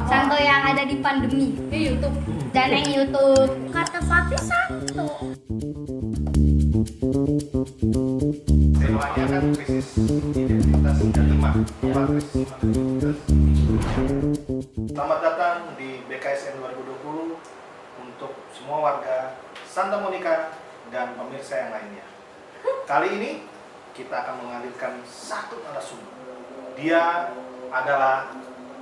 Santo yang ada di pandemi di YouTube dan yang YouTube. Kata papi Santo. Temanya kan krisis identitas dan iman. Krisis identitas. Selamat datang di BKSN 2020 untuk semua warga Santa Monica dan pemirsa yang lainnya. Kali ini kita akan menghadirkan satu narasumber. Dia adalah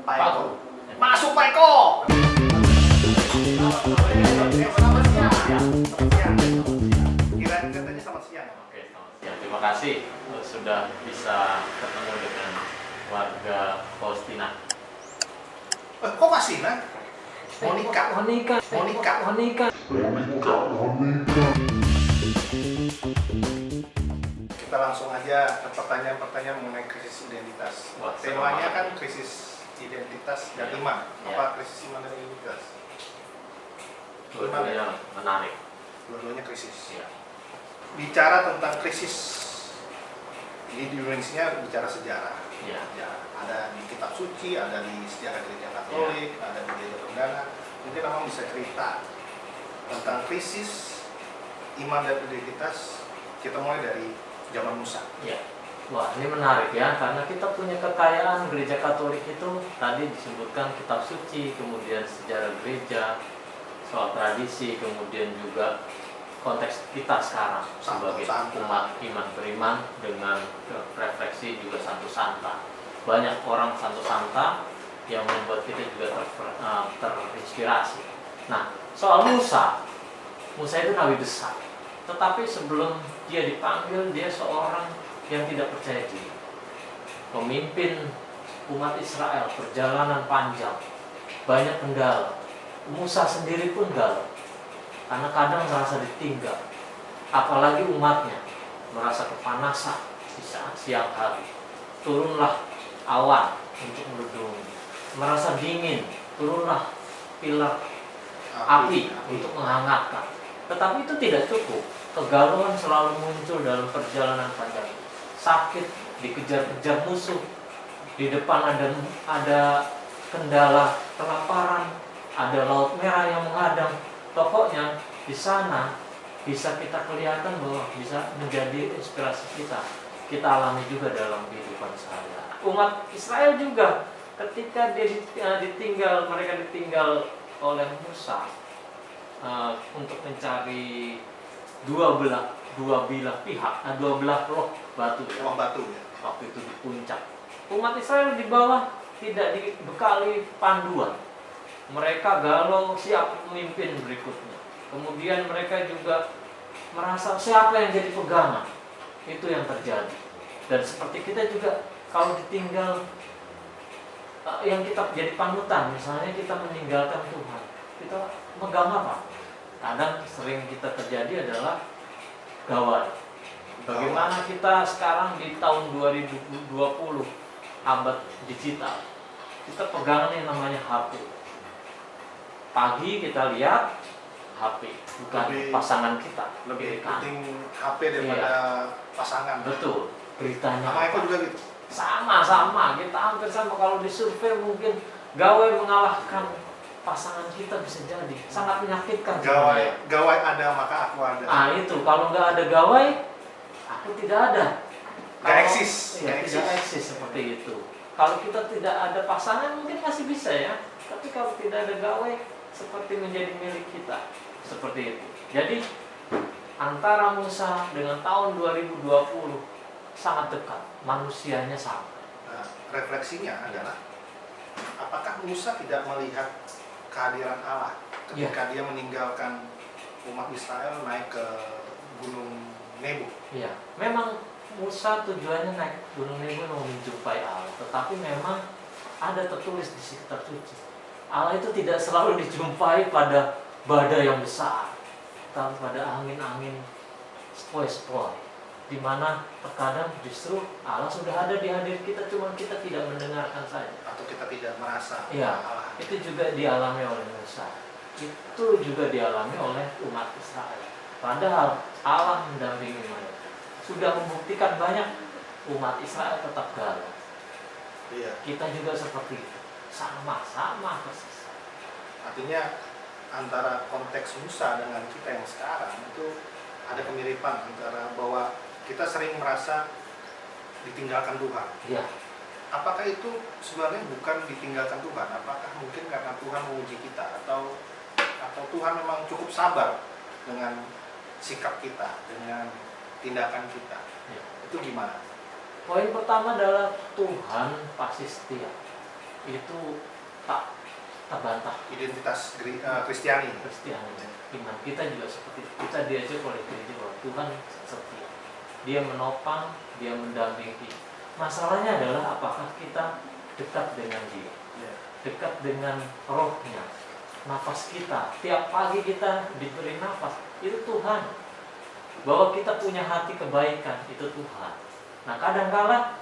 Pak Eko. Masuk Pak Eko! Kira-kira selamat siang. Oke, selamat siang. Terima kasih sudah bisa ketemu dengan warga Faustina. Kok Faustina? Monica. Kita langsung aja ke pertanyaan-pertanyaan mengenai krisis identitas. Wah, Temanya kan krisis identitas dan iman. Apa krisis iman dan identitas? Dua-duanya menarik. Dua-duanya krisis. Ya. Bicara tentang krisis, di Indonesia bicara sejarah. Ya. Ya, ada di kitab suci, ada di sejarah gereja Katolik, ada di gereja Perdana. Mungkin abang bisa cerita tentang krisis iman dan identitas. Kita mulai dari zaman Musa. Ya. Wah, ini menarik ya, karena kita punya kekayaan gereja Katolik itu tadi disebutkan kitab suci, kemudian sejarah gereja, soal tradisi, kemudian juga konteks kita sekarang sebagai umat iman beriman dengan refleksi juga Santo Santa. Banyak orang Santo Santa yang membuat kita juga terinspirasi. Nah, soal Musa itu nabi besar. Tetapi sebelum dia dipanggil, dia seorang yang tidak percaya diri. Pemimpin umat Israel, perjalanan panjang, banyak kendala. Musa sendiri pun galau, karena kadang merasa ditinggal. Apalagi umatnya merasa kepanasan di saat siang hari. Turunlah awan untuk mendung. Merasa dingin, turunlah pilar api untuk menghangatkan. Tetapi itu tidak cukup. Kegalauan selalu muncul dalam perjalanan panjang. Sakit, dikejar-kejar musuh. Di depan ada kendala kelaparan, ada laut merah yang menghadang. Pokoknya di sana bisa kita kelihatan bahwa bisa menjadi inspirasi kita. Kita alami juga dalam kehidupan sehari-hari. Umat Israel juga ketika mereka ditinggal oleh Musa untuk mencari dua belah pihak, dua belah roh batu ya. Waktu itu di puncak. Umat Israel di bawah tidak dibekali panduan. Mereka galau siapa pemimpin berikutnya. Kemudian mereka juga merasa siapa yang jadi pegangan. Itu yang terjadi. Dan seperti kita juga kalau ditinggal yang kita jadi panutan, misalnya kita meninggalkan Tuhan, kita megang apa? Kadang sering kita terjadi adalah gawai. Bagaimana kita sekarang di tahun 2020 abad digital, kita pegangan yang namanya HP. Pagi kita lihat HP, bukan pasangan kita. Lebih penting HP daripada pasangan. Betul. Beritanya. Sama Eko juga gitu. Sama. Kita hampir sama. Kalau disurvei mungkin gawai mengalahkan pasangan kita, bisa jadi sangat menyakitkan. Gawai ada maka aku ada. Itu kalau nggak ada gawai, aku tidak ada. Nggak eksis. Tidak eksis seperti itu. Kalau kita tidak ada pasangan mungkin masih bisa ya. Tapi kalau tidak ada gawai, seperti menjadi milik kita. Seperti itu. Jadi antara Musa dengan tahun 2020 sangat dekat. Manusianya sama. Nah, refleksinya adalah apakah Musa tidak melihat kehadiran Allah ketika dia meninggalkan umat Israel naik ke Gunung Nebo? Iya, memang Musa tujuannya naik Gunung Nebo mau menjumpai Allah, tetapi memang ada tertulis di kitab suci. Allah itu tidak selalu dijumpai pada badai yang besar, tapi pada angin-angin sepoi-sepoi, di mana terkadang justru Allah sudah ada di hadir kita, cuma kita tidak mendengarkan saja. Atau kita tidak merasa Allah. Itu juga dialami oleh Musa. Itu juga dialami oleh umat Israel. Padahal Allah mendampingi mereka. Sudah membuktikan banyak umat Israel tetap galau. Iya. Kita juga seperti itu. Sama persis. Artinya antara konteks Musa dengan kita yang sekarang itu ada kemiripan antara bahwa kita sering merasa ditinggalkan Tuhan. Iya. Apakah itu sebenarnya bukan ditinggalkan Tuhan? Apakah mungkin karena Tuhan menguji kita atau Tuhan memang cukup sabar dengan sikap kita, dengan tindakan kita? Iya. Itu gimana? Poin pertama adalah Tuhan pasti setia. Itu tak terbantah. Identitas Kristiani. Kristiani, iman kita juga seperti itu. Kita diajak oleh gereja bahwa Tuhan setia. Dia menopang, dia mendampingi. Masalahnya adalah apakah kita dekat dengan Dia, dekat dengan Rohnya, nafas kita. Tiap pagi kita diberi nafas, itu Tuhan. Bahwa kita punya hati kebaikan, itu Tuhan. Nah, kadang-kala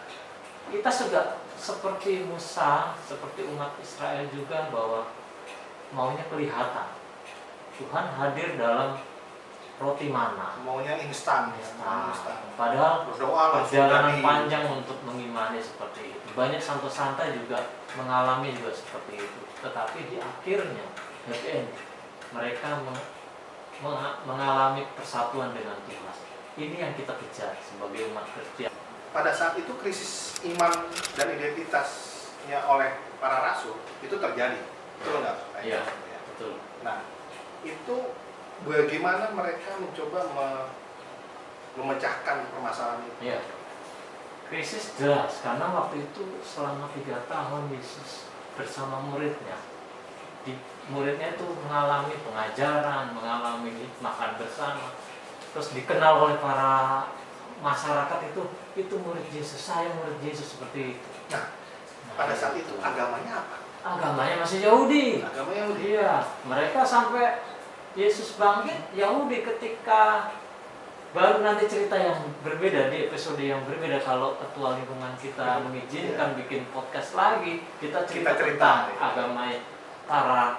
kita juga seperti Musa, seperti umat Israel juga, bahwa maunya kelihatan. Tuhan hadir dalam roti mana, Maunya instan. padahal Berdoa perjalanan panjang untuk mengimani seperti itu. Banyak santo-santa juga mengalami juga seperti itu. Tetapi di akhirnya happy end, mereka mengalami persatuan dengan Tuhan. Ini yang kita kejar sebagai umat Kristen. Pada saat itu krisis iman dan identitasnya oleh para rasul itu terjadi, betul nggak? Iya, betul. Nah, itu bagaimana mereka mencoba memecahkan permasalahan itu? Iya. Krisis jelas karena waktu itu selama 3 tahun Yesus bersama muridnya. Muridnya itu mengalami pengajaran, mengalami makan bersama, terus dikenal oleh para masyarakat itu murid Yesus, saya murid Yesus seperti itu. Nah, pada saat itu agamanya apa? Agamanya masih Yahudi. Agama Yahudi. Iya, mereka sampai Yesus bangkit Yahudi. Ketika baru nanti cerita yang berbeda di episode yang berbeda, kalau ketua lingkungan kita mengizinkan bikin podcast lagi, kita cerita tentang agama para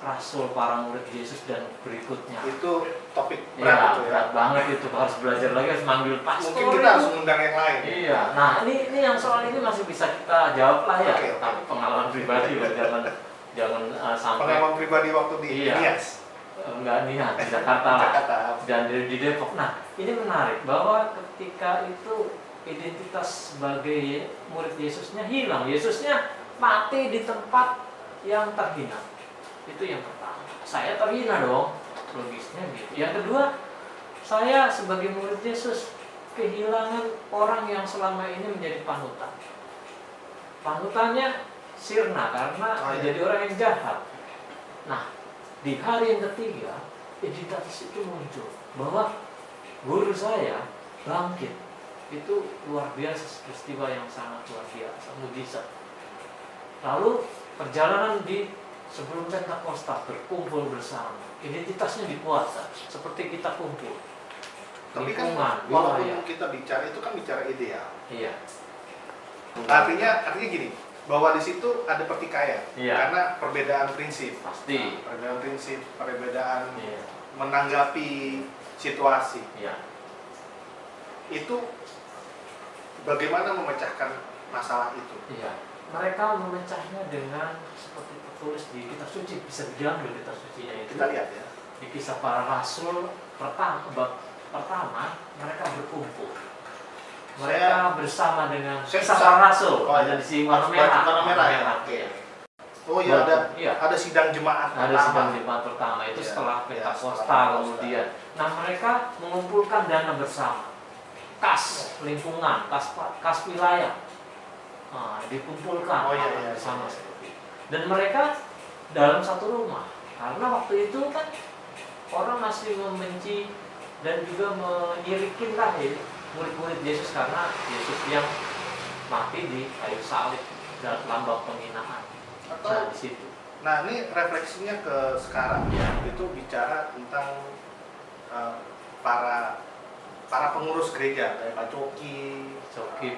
rasul, para murid Yesus dan berikutnya. Itu topik berat, ya, berat banget itu, harus belajar lagi, harus manggil pastor. Mungkin kita harus mengundang yang lain. Iya, nah ini yang soal ini masih bisa kita jawab lah ya. Okay. Tapi pengalaman pribadi loh, jangan sampai. Pengalaman pribadi waktu di Nias. Enggak niat di Jakarta lah. Dan di Depok. Nah, ini menarik bahwa ketika itu identitas sebagai murid Yesusnya hilang. Yesusnya mati di tempat yang terhina. Itu yang pertama. Saya terhina dong, logisnya gitu. Yang kedua, saya sebagai murid Yesus kehilangan orang yang selama ini menjadi panutan. Panutannya sirna karena menjadi orang yang jahat. Nah, di hari yang ketiga, identitas itu muncul bahwa guru saya bangkit. Itu luar biasa, peristiwa yang sangat luar biasa, mujizat. Lalu perjalanan sebelum Pentakosta berkumpul bersama, identitasnya dikuatkan seperti kita kumpul. Tapi kan walaupun kita bicara itu kan bicara ideal. Iya. Artinya gini, bahwa di situ ada pertikaian. Iya. Karena perbedaan prinsip. Pasti. Perbedaan prinsip, perbedaan menanggapi situasi. Iya. Itu bagaimana memecahkan masalah itu? Iya. Mereka memecahnya dengan seperti tertulis di kitab suci, bisa dibilang di kitab sucinya itu. Kita lihat ya. Di kisah para rasul pertama mereka berkumpul. Mereka bersama dengan kisah para rasul. Ada di sini warna merah. Ya? Oke. Oh iya, ada sidang jemaat pertama. Ada sidang jemaat pertama itu setelah Pentakosta kemudian. Nah, mereka mengumpulkan dana bersama. Kas lingkungan, kas wilayah. Nah, dikumpulkan bersama seperti itu. Dan mereka dalam satu rumah. Karena waktu itu kan orang masih membenci dan juga menyirikin lah ya, murid-murid Yesus karena Yesus yang mati di kayu salib dan lambang penghinaan. Nah, di situ. Nah, ini refleksinya ke sekarang ya. Itu bicara tentang para pengurus gereja kayak Pak Coki,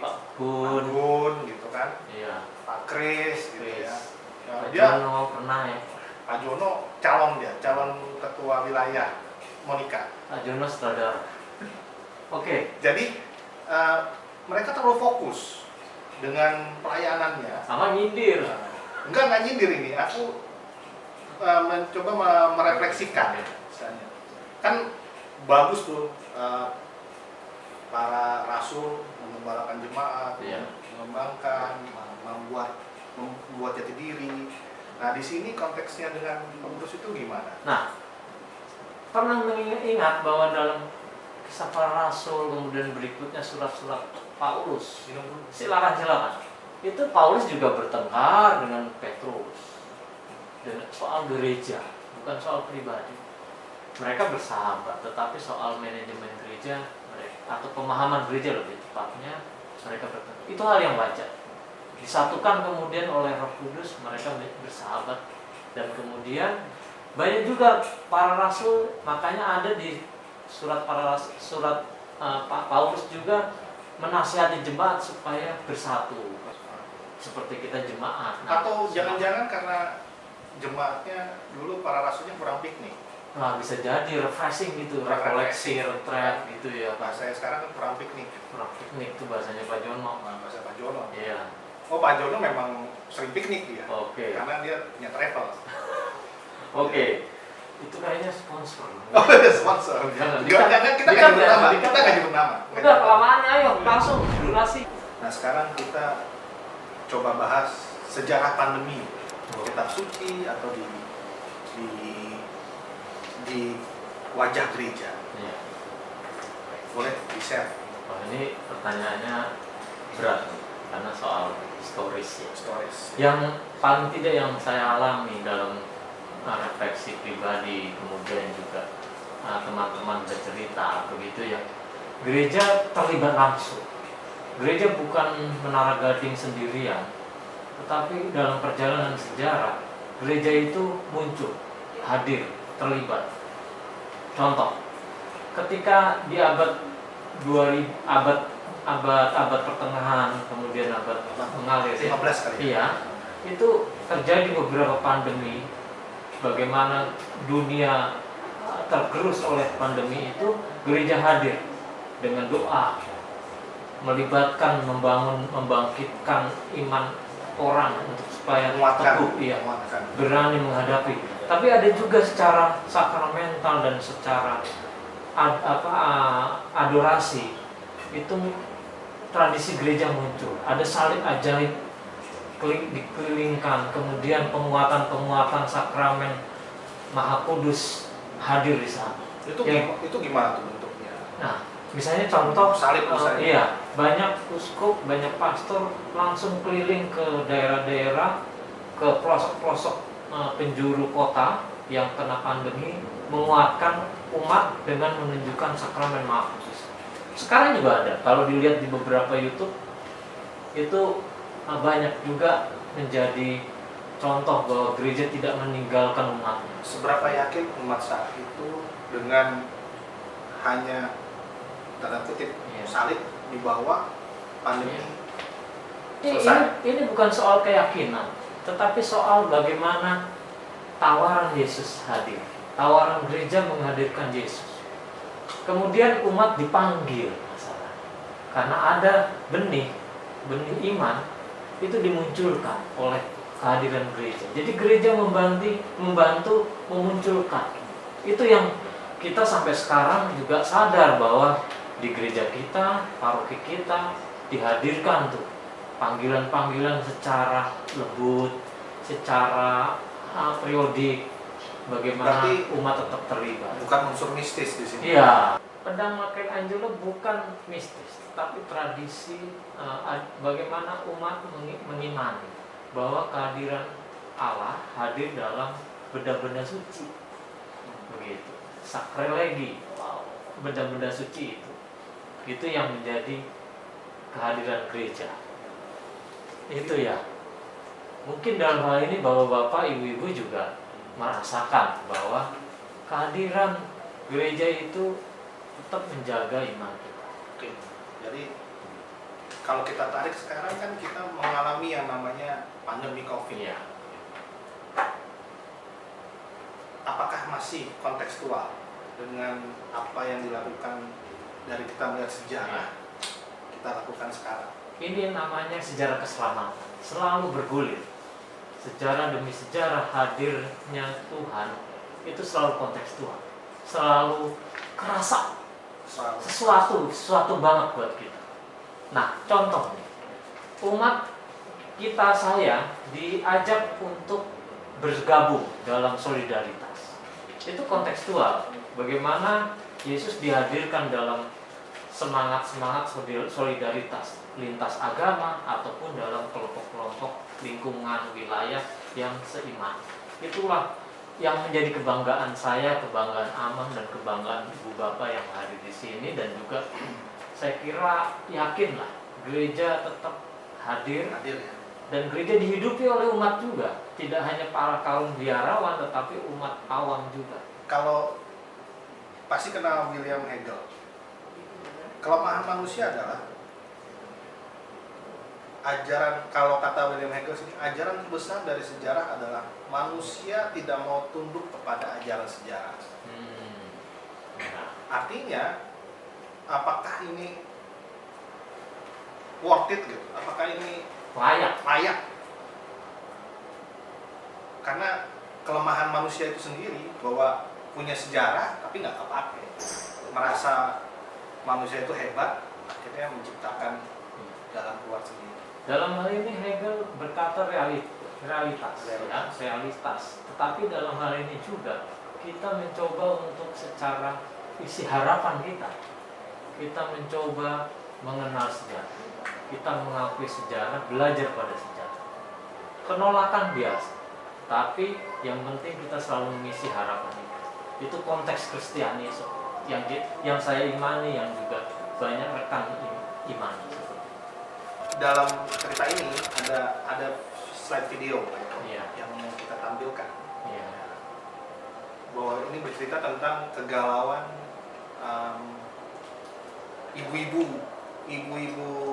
Pak Gun, gitu kan? Iya. Pak Kris, gitu ya. Pak Jono pernah ya. Pak Jono calon ketua wilayah Monika. Pak Jono sutradara. Oke. Jadi mereka terlalu fokus dengan pelayanannya. Sama nyindir. Enggak nyindir ini. Aku mencoba merefleksikan ya, misalnya. Kan bagus tuh para rasul mengembalakan jemaat, mengembangkan, membuat jati diri. Nah, di sini konteksnya dengan pengurus itu gimana? Nah, pernah mengingat bahwa dalam kisah para rasul, kemudian berikutnya surat-surat Paulus, silakan. Itu Paulus juga bertengkar dengan Petrus dan soal gereja, bukan soal pribadi. Mereka bersahabat, tetapi soal manajemen gereja atau pemahaman gereja lebih tepatnya mereka bertengkar. Itu hal yang wajar. Disatukan kemudian oleh Roh Kudus, mereka bersahabat, dan kemudian banyak juga para rasul, makanya ada di surat Paulus juga menasihati jemaat supaya bersatu, seperti kita jemaat. Atau jangan-jangan karena jemaatnya dulu para rasulnya kurang piknik. Nah, bisa jadi refreshing gitu, rekoleksi, retreat gitu ya. Bahasa sekarang kan kurang piknik. Kurang piknik itu bahasanya Pak Jono. Bahasa Pak Jono. Iya. Oh, Pak Jono memang sering piknik dia. Oke. Karena dia punya travel. Oke. Itu kayaknya sponsor. Oh, sponsor. Jangan. Kita nggak nyebut nama. Kita nggak nyebut nama. Udah kelamaan, ayo langsung durasi. Nah, sekarang kita coba bahas sejarah pandemi. Kitab suci atau di wajah gereja. Iya. Boleh di-share? Oh, ini pertanyaannya berat karena soal historis ya. Stories. Yang paling tidak yang saya alami dalam refleksi pribadi, kemudian juga teman-teman bercerita begitu ya. Gereja terlibat langsung. Gereja bukan menara gading sendirian, tetapi dalam perjalanan sejarah gereja itu muncul, hadir, terlibat. Contoh, ketika di abad pertengahan, kemudian abad mengalir 15 kali. Iya, itu terjadi beberapa pandemi. Bagaimana dunia tergerus oleh pandemi itu, gereja hadir dengan doa, melibatkan, membangkitkan iman orang untuk supaya teguh, berani menghadapi. Tapi ada juga secara sakramental dan secara adorasi itu tradisi gereja muncul. Ada salib ajaib dikelilingkan, kemudian penguatan sakramen Maha Kudus hadir di sana. Itu gimana tuh bentuknya? Nah, misalnya contoh salib misalnya. Iya, banyak uskup, banyak pastor langsung keliling ke daerah-daerah, ke pelosok-pelosok penjuru kota yang kena pandemi, menguatkan umat dengan menunjukkan sakramen Maha Kudus. Sekarang juga ada, kalau dilihat di beberapa YouTube itu banyak juga menjadi contoh bahwa gereja tidak meninggalkan umatnya. Seberapa yakin umat saat itu dengan hanya tanda kutip salib dibawa pandemi selesai? Ini bukan soal keyakinan, tetapi soal bagaimana tawaran Yesus hadir, tawaran gereja menghadirkan Yesus. Kemudian umat dipanggil, masalah, karena ada benih iman itu dimunculkan oleh kehadiran gereja. Jadi gereja membantu memunculkan. Itu yang kita sampai sekarang juga sadar bahwa di gereja kita, paroki kita dihadirkan tuh panggilan-panggilan secara lembut, secara periodik, bagaimana berarti umat tetap terlibat. Bukan unsur mistis di sini. Iya. Pedang Michelangelo bukan mistis, tapi tradisi bagaimana umat mengimani bahwa kehadiran Allah hadir dalam benda-benda suci. Begitu. Sakralegi, benda-benda suci itu yang menjadi kehadiran gereja. Itu ya. Mungkin dalam hal ini bapak-bapak, ibu-ibu juga merasakan bahwa kehadiran gereja itu tetap menjaga iman kita. Oke. Jadi kalau kita tarik sekarang kan kita mengalami yang namanya pandemi COVID. Ya. Apakah masih kontekstual dengan apa yang dilakukan dari kita melihat sejarah kita lakukan sekarang? Ini namanya sejarah keselamatan, selalu bergulir. Sejarah demi sejarah hadirnya Tuhan itu selalu kontekstual, selalu kerasa sesuatu banget buat kita. Nah, contoh nih, umat kita saya diajak untuk bergabung dalam solidaritas. Itu kontekstual. Bagaimana Yesus dihadirkan dalam semangat-semangat solidaritas lintas agama ataupun dalam kelompok-kelompok lingkungan wilayah yang seiman. Itulah yang menjadi kebanggaan saya, kebanggaan Amang dan kebanggaan Ibu Bapak yang hadir di sini, dan juga saya kira yakinlah gereja tetap hadir ya. dan gereja dihidupi oleh umat juga, tidak hanya para kaum biarawan tetapi umat awam juga. Kalau pasti kenal William Hegel. Kelemahan manusia adalah ajaran, kalau kata William Hegel sini, ajaran terbesar dari sejarah adalah manusia tidak mau tunduk kepada ajaran sejarah. Artinya, apakah ini worth it gitu? Apakah ini layak? Karena kelemahan manusia itu sendiri bahwa punya sejarah tapi nggak kepake, merasa manusia itu hebat, akhirnya menciptakan jalan keluar sendiri. Dalam hal ini Hegel berkata realitas. Tetapi dalam hal ini juga kita mencoba untuk secara isi harapan kita mencoba mengenal sejarah, kita mengakui sejarah, belajar pada sejarah. Penolakan biasa, tapi yang penting kita selalu mengisi harapan itu. Itu konteks Kristianisme yang saya imani, yang juga banyak rekan imani. Dalam cerita ini ada slide video yang mau kita tampilkan. Bahwa ini bercerita tentang kegalauan ibu-ibu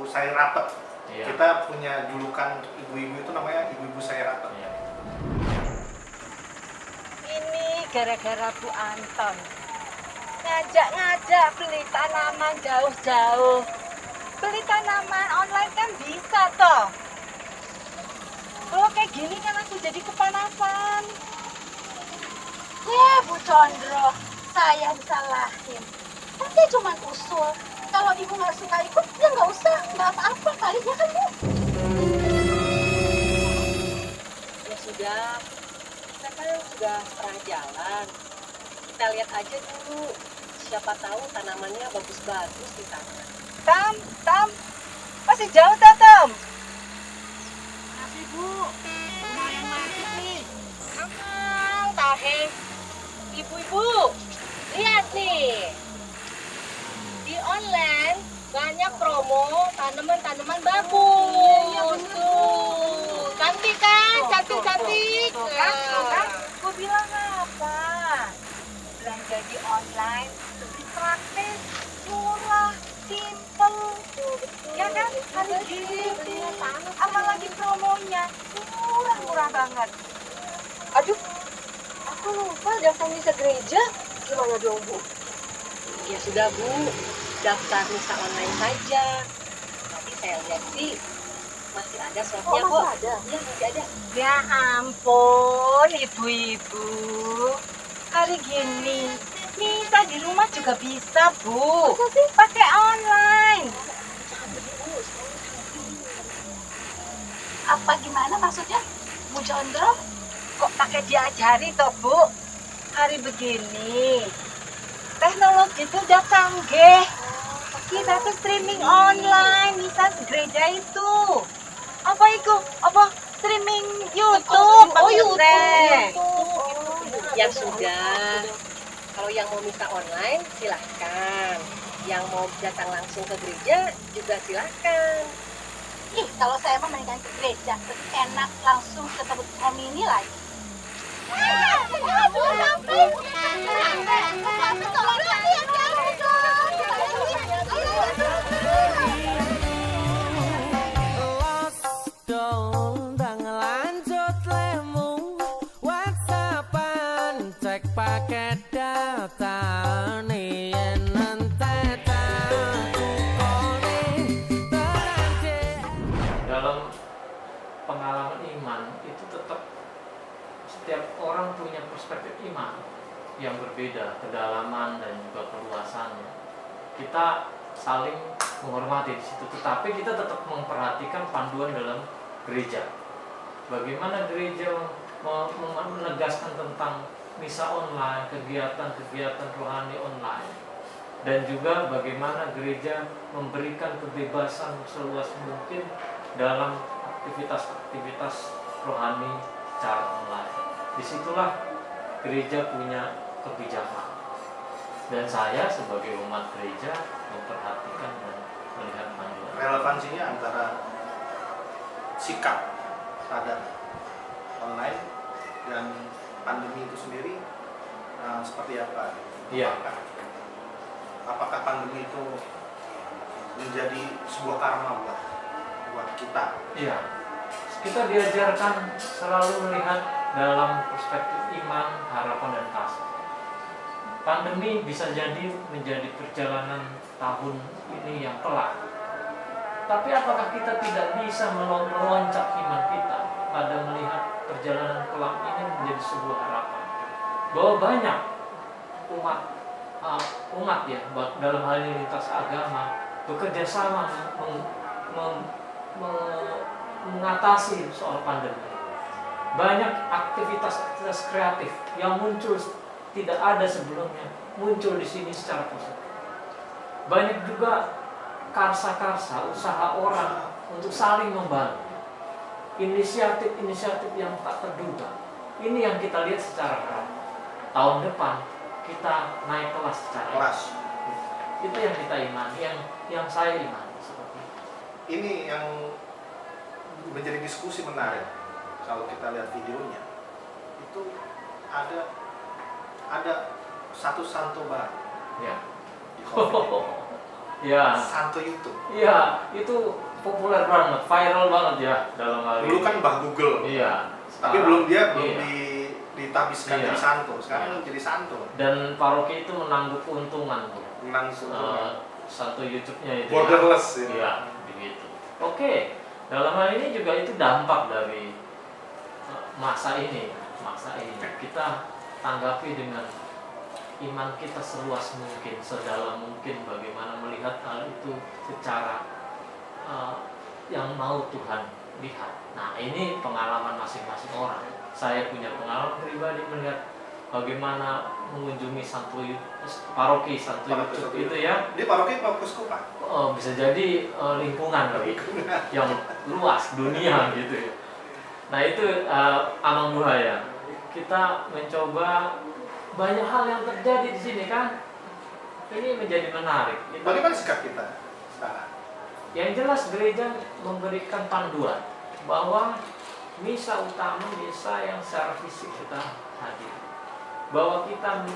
sayur rapet. Kita punya julukan ibu-ibu itu namanya ibu-ibu sayur rapet. Ini gara-gara Bu Anton ngajak beli tanaman jauh-jauh. Beli tanaman online kan bisa toh. Kalau kayak gini kan aku jadi kepanasan. Bu Condro, saya disalahin. Kan saya cuma usul. Kalau ibu nggak suka ikut, ya nggak usah. Nggak apa-apa kali ya kan Bu? Ya sudah, kita kan sudah pernah jalan. Kita lihat aja dulu. Siapa tahu tanamannya bagus-bagus di sana. Tam, masih jauh tak, Tam? Masih, Bu. Lumayan masih nih. Tahe. Ibu-ibu, lihat nih. Di online banyak promo tanaman-tanaman bagus. Iya, tuh. Cantik kan? Cantik-cantik. Kan? Gue bilang apa? Belanja di online lebih praktis, murah, simple, ya kan? Hari gini, apalagi promonya murah banget. Aduh, aku lupa daftar misa gereja. Gimana dong, Bu? Ya sudah, Bu, daftar misa online saja. Tadi saya lihat sih masih ada slotnya kok. Masih ada? Iya, masih ada. Ya ampun, ibu-ibu. Hari gini misa di rumah juga bisa, Bu. Masa sih? Pakai online. Apa gimana maksudnya, Bu Condro? Kok pakai diajari toh, Bu? Hari begini teknologi itu udah canggih. Kita tuh streaming online misa gereja itu. Apa itu? Apa streaming YouTube? Oh, YouTube. Ya sudah. Kalau yang mau misa online silahkan. Yang mau datang langsung ke gereja juga silahkan. Ih, kalau saya mah mendingan ke gereja, lebih enak langsung ketemu komini lagi. Pakai data nih. dalam pengalaman iman itu tetap setiap orang punya perspektif iman yang berbeda, kedalaman dan juga keluasannya. Kita saling menghormati di situ, tetapi kita tetap memperhatikan panduan dalam gereja. Bagaimana gereja menegaskan tentang misa online, kegiatan-kegiatan rohani online, dan juga bagaimana gereja memberikan kebebasan seluas mungkin dalam aktivitas-aktivitas rohani secara online. Disitulah gereja punya kebijakan, dan saya sebagai umat gereja memperhatikan dan melihat panduan. Relevansinya antara sikap terhadap online dan pandemi itu sendiri seperti apa? Iya. Apakah pandemi itu menjadi sebuah karma buat kita? Iya. Kita diajarkan selalu melihat dalam perspektif iman, harapan, dan kasih. Pandemi bisa jadi menjadi perjalanan tahun ini yang kelak. Tapi apakah kita tidak bisa melonjak iman kita pada melihat perjalanan kelak ini menjadi sebuah harapan? Bahwa banyak umat ya, dalam hal ini lintas agama, bekerja sama mengatasi soal pandemi. Banyak aktivitas kreatif yang muncul tidak ada sebelumnya, muncul di sini secara positif. Banyak juga karsa-karsa usaha orang untuk saling membantu. Inisiatif-inisiatif yang tak terduga. Ini yang kita lihat secara praktis. Tahun depan kita naik kelas secara Kelas. Itu yang kita imani, yang saya imani seperti itu. Ini yang menjadi diskusi menarik. Kalau kita lihat videonya, itu ada satu santo baru Ya. di COVID. Ya. Santo YouTube. Iya, itu populer banget, viral banget ya dalam hal Dulu ini. kan Mbah Google. Iya. Tapi belum iya. ditabiskan Iya. jadi santo. Sekarang Iya. jadi santo. Dan paroki itu menangguh keuntungan tuh. Menang santo. Satu YouTube-nya itu. Borderless Ya. ya. Iya, begitu. Oke, dalam hal ini juga itu dampak dari masa ini. Kita tanggapi dengan iman kita seluas mungkin, sedalam mungkin, bagaimana melihat hal itu secara yang mau Tuhan lihat. Nah, ini pengalaman masing-masing orang. Saya punya pengalaman pribadi melihat bagaimana mengunjungi paroki Santo Yucup itu ya. Di paroki Keuskupan. Bisa jadi lingkungan yang luas dunia gitu ya. Nah, itu Amang Buhaya. Kita mencoba banyak hal yang terjadi di sini kan. Ini menjadi menarik. Bagaimana sikap kita sekarang? Yang jelas gereja memberikan panduan bahwa misa utama, misa yang secara fisik kita hadir, bahwa kita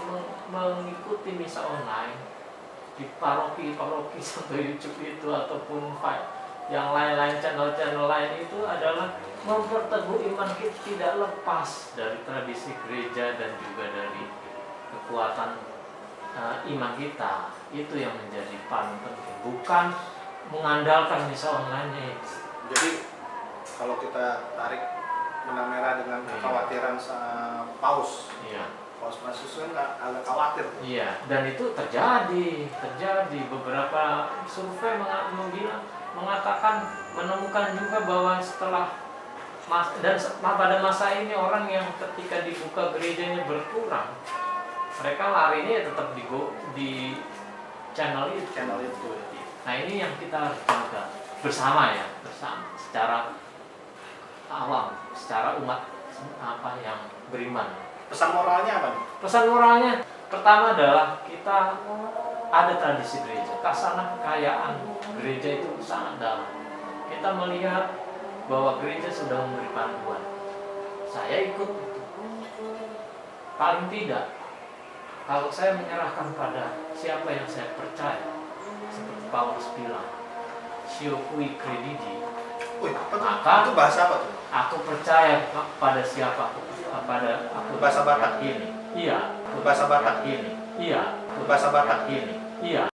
mengikuti misa online di paroki Santo Yucup itu ataupun yang lain-lain, channel-channel lain itu adalah memperteguh iman kita, tidak lepas dari tradisi gereja dan juga dari kekuatan iman kita. Itu yang menjadi paling penting, bukan mengandalkan misa online. Jadi kalau kita tarik benang merah dengan kekhawatiran Paus. Iya. Paus Franciscus kan agak khawatir. Iya, dan itu terjadi beberapa survei mengatakan menemukan juga bahwa setelah pada masa ini orang yang ketika dibuka gerejanya berkurang, mereka larinya tetap di channel itu. Nah, ini yang kita harus jaga bersama secara awam, secara umat yang beriman. Pesan moralnya apa nih? Pesan moralnya pertama adalah kita ada tradisi gereja, kasanah kekayaan gereja itu sangat dalam. Kita melihat bahwa gereja sudah memberi panduan. Saya ikut itu. Paling tidak, kalau saya menyerahkan pada siapa yang saya percaya, seperti Paulus bilang, "Sio cui credidi." Itu bahasa apa tuh? Aku percaya pada siapa? Pada aku Bahasa Batak ini. Iya. Bahasa Batak ini. Iya. Bahasa Batak ini. Iya.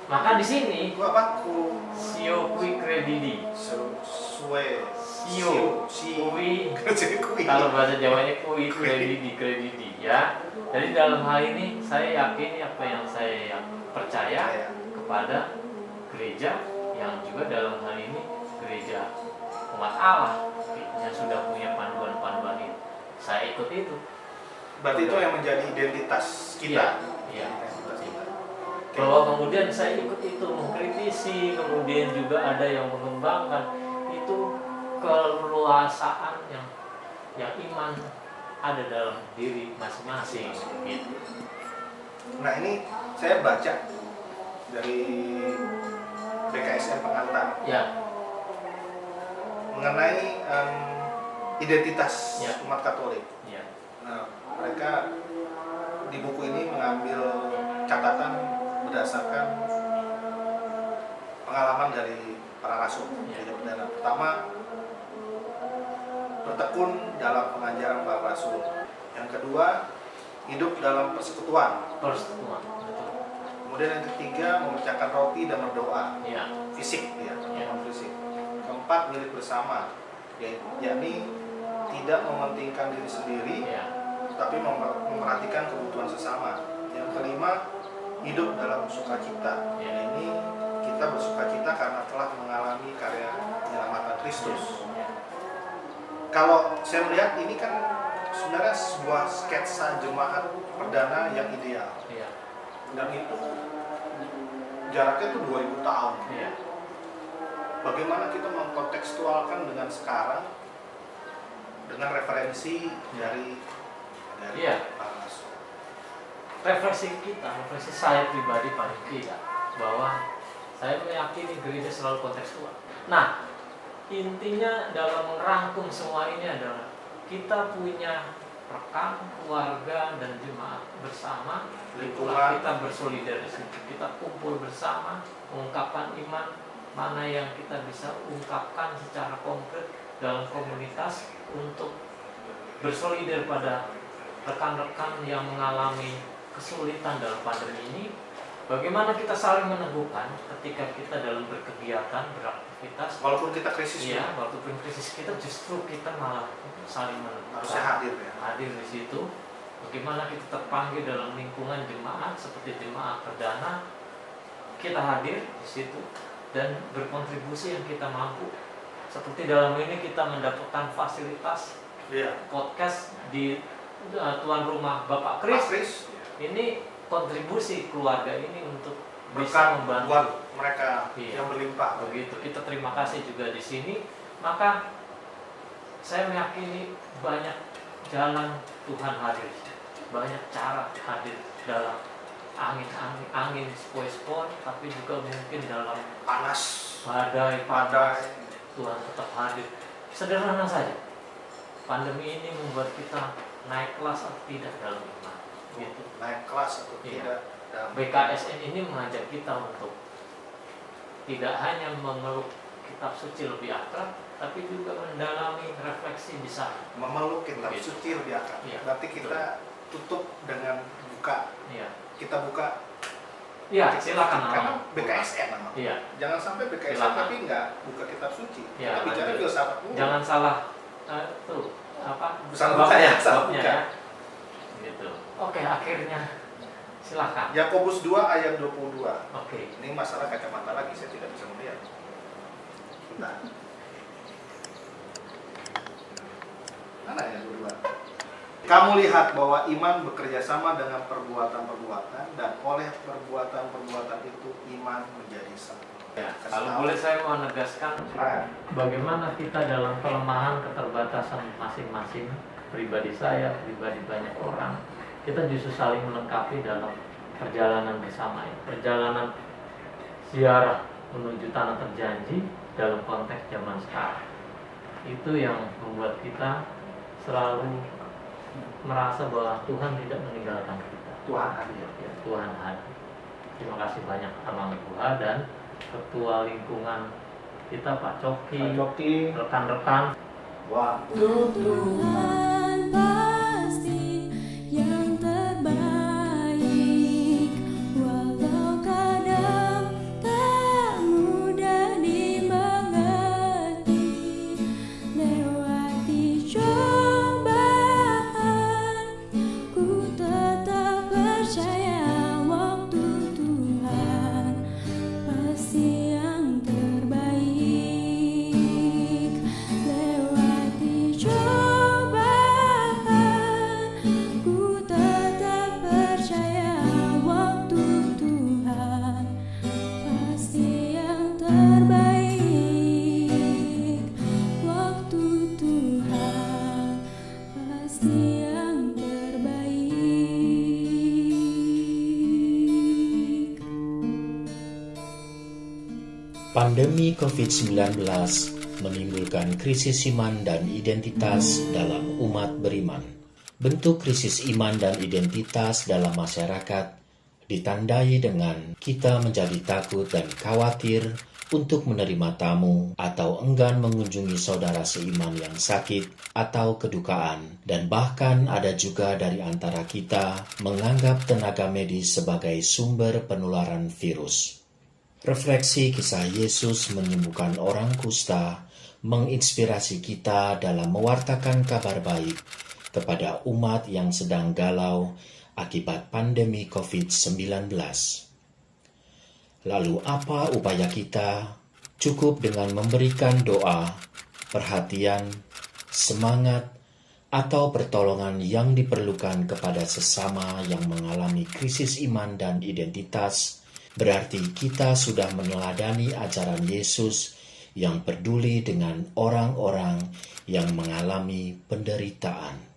Maka di sini Ku apa? sio kui kredidi. Sue. Sio kui. Kalau bahasa Jawanya kui kredidi ya. Jadi dalam hal ini saya yakini apa yang saya percaya kepada gereja yang juga dalam hal ini gereja umat Allah yang sudah punya panduan-panduan itu. Saya ikut itu. Berarti itu yang menjadi identitas kita. Iya. Identitas kita. Oke. Bahwa kemudian saya ikut itu mengkritisi, kemudian juga ada yang mengembangkan itu keluasaan yang iman ada dalam diri masing-masing gitu. Nah ini saya baca dari BKSN Pengantar Ya, mengenai identitas Ya. umat Katolik. ya, Nah, mereka di buku ini mengambil catatan berdasarkan pengalaman dari para rasul. Ya. Dan pertama, bertekun dalam pengajaran para rasul. Yang kedua, hidup dalam persekutuan. persekutuan, betul. Kemudian yang ketiga, memecahkan roti dan berdoa. Ya, Fisik, ya, Ya. fisik. Keempat, milik bersama, yakni tidak mementingkan diri sendiri, ya, tapi memperhatikan kebutuhan sesama. Yang kelima, hidup dalam sukacita. Ya. Ini kita bersukacita karena telah mengalami karya penyelamatan Kristus. ya, Kalau saya melihat ini kan sebenarnya sebuah sketsa jemaat perdana yang ideal, ya, dan itu jaraknya tuh 2000 tahun. ya. Bagaimana kita mengkontekstualkan dengan sekarang dengan referensi dari Iya. para rasul. Refleksi saya pribadi paling tidak bahwa saya meyakini gereja selalu kontekstual. Nah, intinya dalam merangkum semua ini adalah kita punya rekan, keluarga, dan jemaat bersama. Itulah kita bersolidaritas, kita kumpul bersama, mengungkapkan iman, mana yang kita bisa ungkapkan secara konkret dalam komunitas untuk bersolidar pada rekan-rekan yang mengalami kesulitan dalam pandemi ini. Bagaimana kita saling meneguhkan ketika kita dalam berkegiatan, beraktivitas. Walaupun kita krisis, Iya, walaupun krisis kita justru kita malah saling meneguhkan. harusnya hadir ya. Hadir di situ. Bagaimana kita terpanggil dalam lingkungan jemaat seperti jemaat perdana, kita hadir di situ dan berkontribusi yang kita mampu. Seperti dalam ini kita mendapatkan fasilitas Iya. podcast di tuan rumah Bapak Mas Kris. Kris, Ini kontribusi keluarga ini untuk bisa berkat membantu. buat mereka Iya. yang berlimpah. Begitu, kita terima kasih juga di sini. Maka saya meyakini banyak jalan Tuhan hadir, banyak cara hadir dalam angin sepoi-sepoi, tapi juga mungkin dalam Panas, badai badai. Tuhan tetap hadir. Sederhana saja. Pandemi ini membuat kita naik kelas atau tidak dalam iman. Gitu. Naik kelas atau Iya. tidak. Dan BKSN ini mengajak kita untuk tidak hanya memeluk kitab suci lebih akrab, tapi juga mendalami refleksi di sana. memeluk kitab Begitu. suci lebih akrab. Iya. Berarti kita tutup dengan buka. Iya. Kita buka Iya, silakan. karena Alam. BKSN namanya. Iya. Jangan sampai BKSN Silakan. tapi nggak buka kitab suci. Iya, Kita bicara lanjut. filsafat dulu. Jangan salah tuh apa? Salah buka ya, salah babnya buka. ya. Gitu. Oke, akhirnya silakan. Yakobus 2 ayat 22. Oke. Ini masalah kacamata lagi, saya tidak bisa melihat. Bentar. Mana ayat 22? Kamu lihat bahwa iman bekerja sama dengan perbuatan-perbuatan, dan oleh perbuatan-perbuatan itu iman menjadi satu. Ya, Kasih kalau tahu. boleh saya mau menegaskan Silakan. bagaimana kita dalam kelemahan keterbatasan masing-masing, pribadi saya, pribadi banyak orang, kita justru saling melengkapi dalam perjalanan bersama ini. Perjalanan ziarah menuju tanah terjanji dalam konteks zaman sekarang. Itu yang membuat kita selalu merasa bahwa Tuhan tidak meninggalkan kita. Tuhan hadir. Ya, Tuhan hadir. Terima kasih banyak Amang Tuhan dan Ketua Lingkungan kita Pak Coki, rekan-rekan. Wah. Tuhan pasti yang terbaik, walau kadang Pandemi COVID-19 menimbulkan krisis iman dan identitas dalam umat beriman. Bentuk krisis iman dan identitas dalam masyarakat ditandai dengan kita menjadi takut dan khawatir untuk menerima tamu atau enggan mengunjungi saudara seiman yang sakit atau kedukaan, dan bahkan ada juga dari antara kita menganggap tenaga medis sebagai sumber penularan virus. Refleksi kisah Yesus menyembuhkan orang kusta menginspirasi kita dalam mewartakan kabar baik kepada umat yang sedang galau akibat pandemi COVID-19. Lalu apa upaya kita? Cukup dengan memberikan doa, perhatian, semangat, atau pertolongan yang diperlukan kepada sesama yang mengalami krisis iman dan identitas. Berarti kita sudah meneladani ajaran Yesus yang peduli dengan orang-orang yang mengalami penderitaan.